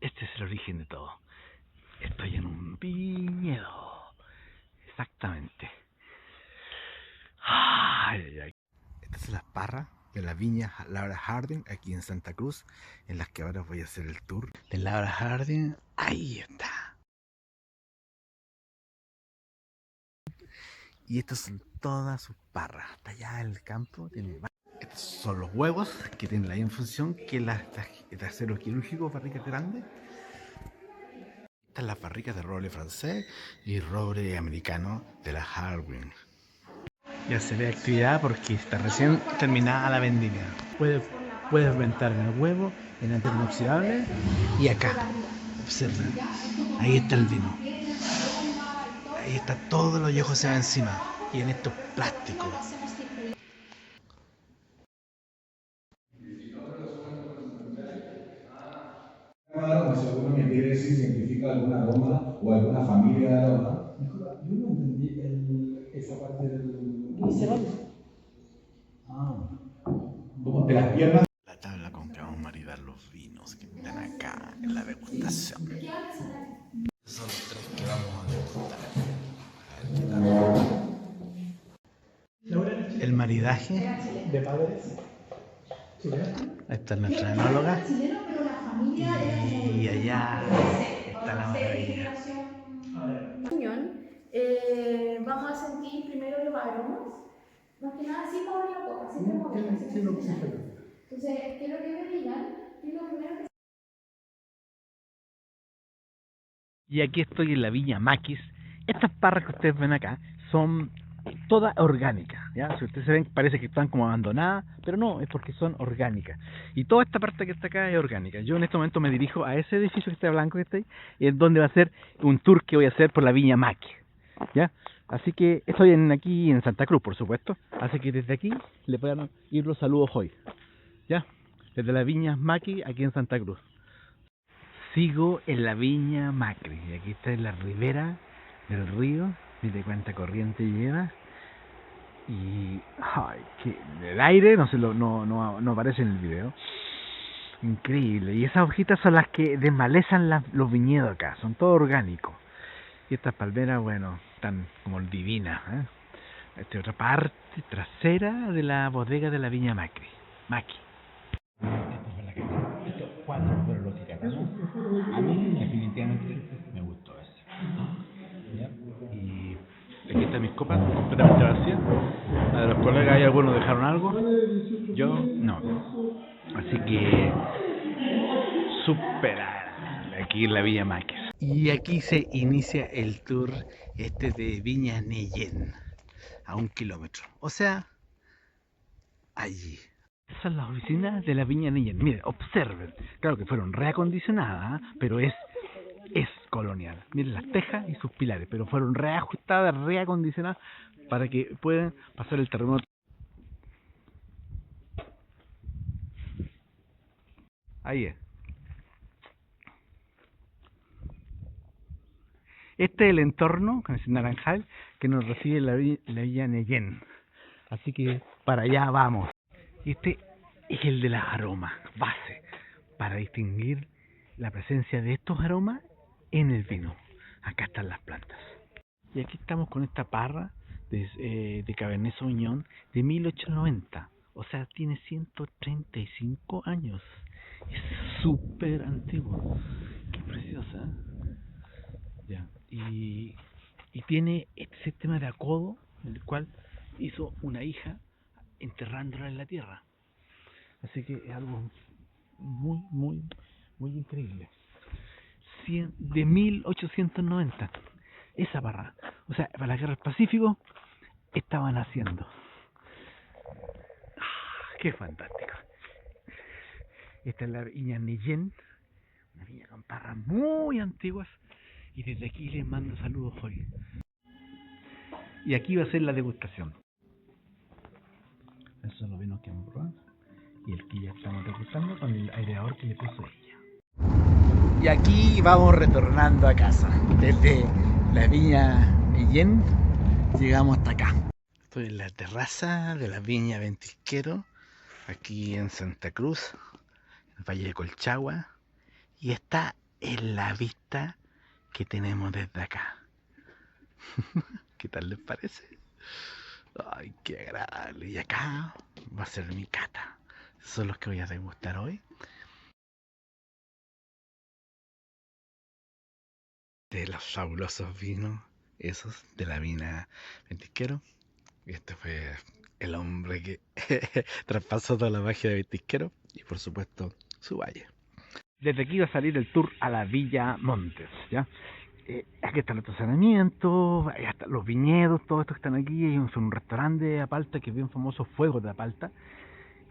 Este es el origen de todo. Estoy en un viñedo. Exactamente. Ay, ay. Estas son las parras de la viña Laura Harding aquí en Santa Cruz, en las que ahora voy a hacer el tour de Laura Harding. Ahí está. Y estas son todas sus parras. Hasta allá en el campo tiene. Estos son los huevos que tienen la misma función que las de acero quirúrgico, barricas grandes. Estas son las barricas de roble francés y roble americano de la Harding. Ya se ve actividad porque está recién terminada la vendimia. Puedes rentar en el huevo, en acero inoxidable y acá. Observen, ahí está el vino. Ahí está todo lo viejo se va encima. Y en estos plásticos. Seguro me quiere decir si identifica algún aroma o alguna familia de aroma. Disculpa, yo no entendí esa parte del glicerol. De las piernas. La tabla con que vamos a maridar los vinos que están acá en la degustación. Son los tres que vamos a degustar. El maridaje De padres chilenos. Ahí está nuestra enóloga. Y allá está la maravilla. Vamos a sentir primero los aromas, más que nada sin mover la copa, sin moverla. Entonces, quiero que me digan qué es lo primero que... Y aquí estoy en la viña Maquis. Estas parras que ustedes ven acá son todas orgánicas, ¿ya? Si ustedes se ven, parece que están como abandonadas, pero no, es porque son orgánicas. Y toda esta parte que está acá es orgánica. Yo en este momento me dirijo a ese edificio que está blanco que está ahí, es donde va a ser un tour que voy a hacer por la viña Maquis, ¿ya? Así que estoy aquí en Santa Cruz, por supuesto. Así que desde aquí le puedan ir los saludos hoy, ¿ya? Desde la viña Maquis aquí en Santa Cruz. Sigo en la viña Macri, y aquí está en la ribera del río, mire cuánta corriente lleva, y ay, que el aire no aparece en el video, increíble, y esas hojitas son las que desmalezan los viñedos acá, son todo orgánicos, y estas palmeras, bueno, están como divinas, ¿eh? Esta es otra parte trasera de la bodega de la viña Macri, Maqui. Esta fue la que estos cuatro fueron los que catamos. A mí definitivamente me gustó ese. ¿Ya? Y aquí están mis copas completamente vacías. A los colegas hay algunos dejaron algo. Yo no. Así que superar aquí en la Villa Máquez. Y aquí se inicia el tour de Viña Neyen a 1 kilómetro. O sea, allí. Esas son las oficinas de la Viña Neyen. Miren, observen. Claro que fueron reacondicionadas, pero es colonial. Miren las tejas y sus pilares, pero fueron reajustadas, reacondicionadas para que puedan pasar el terremoto. Ahí es. Este es el entorno, con ese naranjal, que nos recibe la Villa Neyen. Así que para allá vamos. Este es el de las aromas, base, para distinguir la presencia de estos aromas en el vino. Acá están las plantas. Y aquí estamos con esta parra de Cabernet Sauvignon de 1890. O sea, tiene 135 años. Es súper antiguo. Qué preciosa. Ya. Y tiene este sistema de acodo, el cual hizo una hija enterrándola en la tierra. Así que es algo muy, muy, muy increíble. De 1890. Esa barra. O sea, para la guerra del Pacífico estaban haciendo. ¡Qué fantástico! Esta es la viña Neyen, una viña con parras muy antiguas. Y desde aquí les mando saludos hoy. Y aquí va a ser la degustación. Esos son los vinos que vamos a probar. Y el que ya estamos degustando con el aireador que le puso ella. Y aquí vamos retornando a casa. Desde la viña Neyen llegamos hasta acá. Estoy en la terraza de la viña Ventisquero, aquí en Santa Cruz, en el Valle de Colchagua. Y está es la vista que tenemos desde acá. ¿Qué tal les parece? Ay, qué agradable. Y acá va a ser mi cata. Son los que voy a degustar hoy. De los fabulosos vinos, esos de la mina Ventisquero. Y este fue el hombre que traspasó toda la magia de Ventisquero. Y por supuesto, su valle. Desde aquí va a salir el tour a la Villa Montes, ¿ya? Aquí está el estacionamiento, ahí están los viñedos, todo esto que están aquí. Hay un restaurante de Apalta que es bien famoso, Fuegos de Apalta.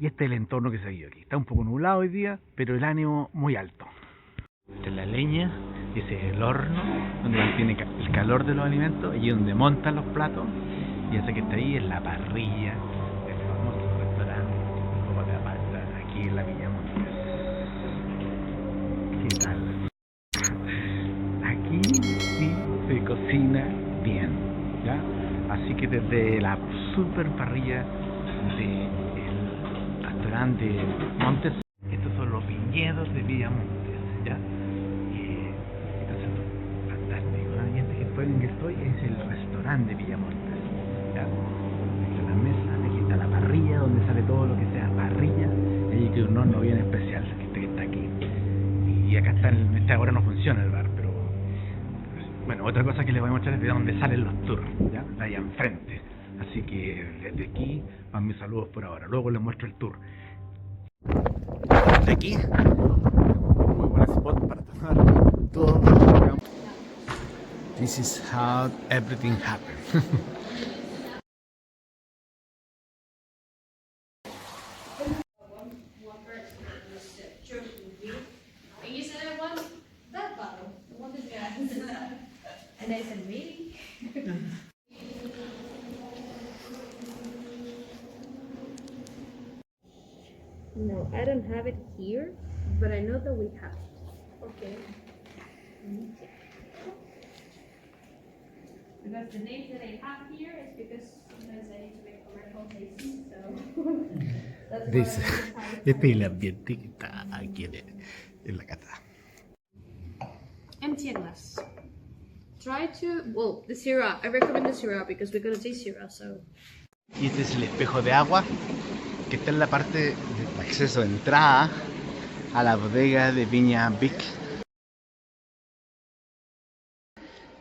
Y este es el entorno que se vive aquí. Está un poco nublado hoy día, pero el ánimo muy alto. Esta es la leña, ese es el horno, donde mantiene el calor de los alimentos, allí donde montan los platos. Y ese que está ahí es la parrilla del famoso restaurante Fuegos de Apalta, aquí en la Villa Montes. ¿Qué tal? Aquí sí se cocina bien, ¿ya? Así que desde la super parrilla del restaurante Montes, estos son los viñedos de Villa Montes, ¿ya? Esto es fantástico, ¿no? Y este que estoy en que estoy es el restaurante de Villa Montes, ¿ya? Aquí está la mesa, aquí está la parrilla donde sale todo lo que sea parrilla, y allí que un horno bien especial, que está aquí. Y acá está, ahora no funciona el bar, pero bueno, otra cosa que les voy a mostrar es de dónde salen los tours, ¿ya? Allá enfrente. Así que desde aquí van mis saludos por ahora. Luego les muestro el tour. Desde aquí, muy buen spot para tomar todo. This is how everything happens. And I said, really? No, I don't have it here, but I know that we have it. Okay. Because the names that I have here is because sometimes I need to make commercial tasting, so that's Dice, why I este es el ambiente que está aquí en la cata. empty glass. Try to, well, the Syrah, I recommend the Syrah because we're gonna taste Syrah, so. Y este es el espejo de agua que está en la parte de acceso de entrada a la bodega de Viña Vic.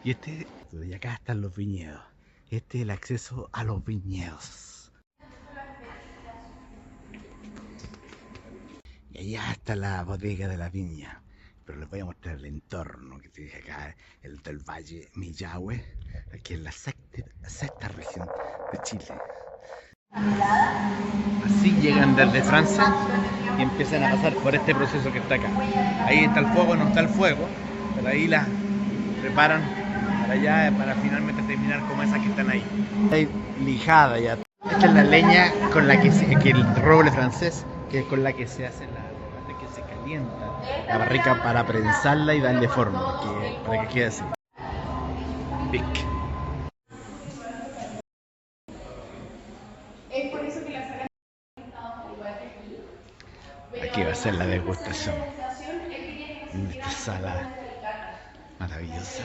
Y acá están los viñedos. Este es el acceso a los viñedos. Y allá está la bodega de la viña. Pero les voy a mostrar el entorno que tiene acá, el del Valle Millahue, aquí en la sexta región de Chile. Así llegan desde Francia y empiezan a pasar por este proceso que está acá. Ahí está el fuego, no está el fuego, pero ahí la preparan para allá, para finalmente terminar como esas que están ahí. Está lijada ya. Esta es la leña con la que el roble francés, que es con la que se hace que se calienta la barrica para prensarla y darle forma, para que quede así. Vic. Es por eso que la sala Aquí va a ser la degustación en esta sala maravillosa.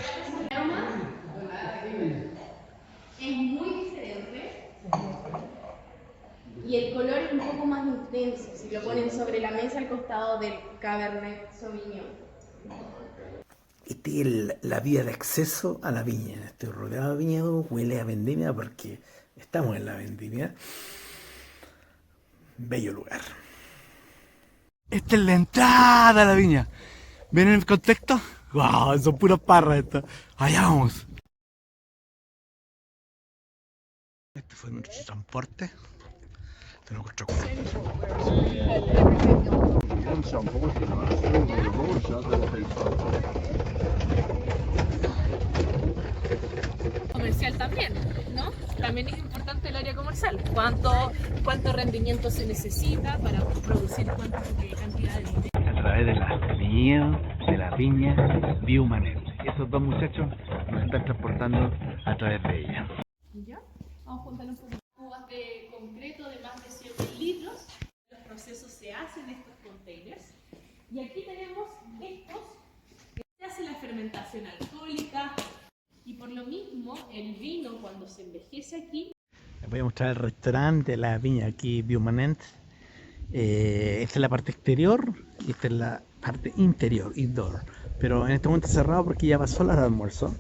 es muy diferente y el color es un poco más intenso si lo ponen sobre la mesa al costado del Cabernet Sauvignon. Esta es la vía de acceso a la viña. Estoy rodeado de viñedos, huele a vendimia porque estamos en la vendimia. Bello lugar. Esta es la entrada a la viña. ¿Ven el contexto? ¡Wow! Son puras parras estas. Allá vamos. Este fue nuestro transporte. Tenemos nuestro... Comercial también, ¿no? También es importante el área comercial. ¿Cuánto rendimiento se necesita para producir cuánta cantidad de dinero? A través de las viñedos, de la viña Viumanet. Esos dos muchachos nos están transportando a través de ella. ¿Ya? Vamos a contar un poco. Cubas de concreto de más de 100.000 litros. Los procesos se hacen en estos containers. Y aquí tenemos estos, cuando se envejece aquí, Les voy a mostrar el restaurante de la viña aquí, Viumanent. Esta es la parte exterior y esta es la parte interior, indoor. Pero en este momento está cerrado porque ya pasó la hora de almuerzo.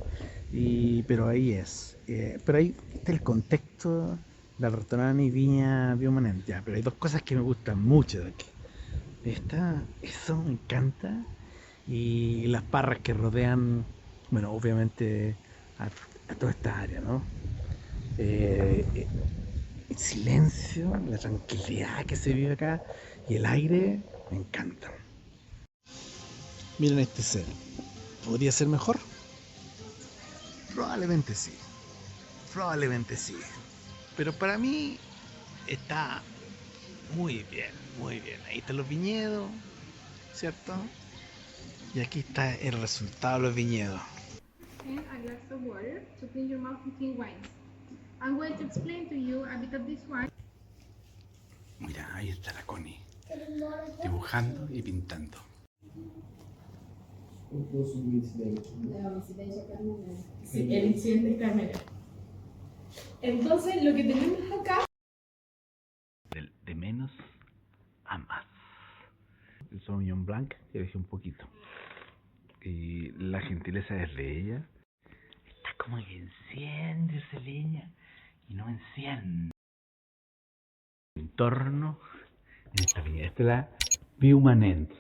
Pero ahí es. Pero ahí está el contexto del restaurante y viña Viumanent. Ya, pero hay dos cosas que me gustan mucho de aquí. Eso me encanta. Y las parras que rodean, bueno, obviamente a toda esta área, ¿no? El silencio, la tranquilidad que se vive acá y el aire me encanta. Miren este cel. ¿Podría ser mejor? Probablemente sí. Probablemente sí. Pero para mí está muy bien, muy bien. Ahí están los viñedos, ¿cierto? Y aquí está el resultado de los viñedos. And a glass of water to clean your mouth between wines. I'm going to explain to you a bit of this wine. Mira, ahí está la Connie, dibujando y pintando. sí, el incidente Carmela. Entonces, lo que tenemos acá De menos a más. El Sauvignon Blanc, que dejé un poquito. Y la gentileza es de ella. Está como que enciende esa leña y no enciende. El entorno en esta viña. Esta es la Viumanent.